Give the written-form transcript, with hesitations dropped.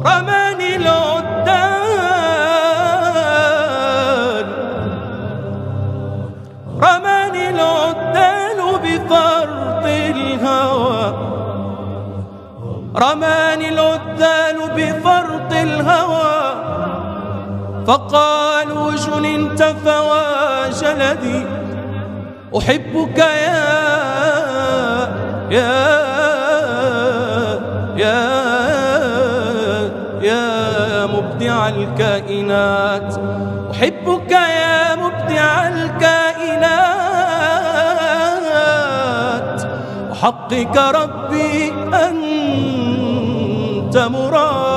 رماني العدال، رماني العدال بفرط الهوى، رماني العدال بفرط الهوى، فقالوا جننت فوا جلدي أحبك يا مبدع الكائنات، أحبك يا مبدع الكائنات، أحقق ربي أنت مراد.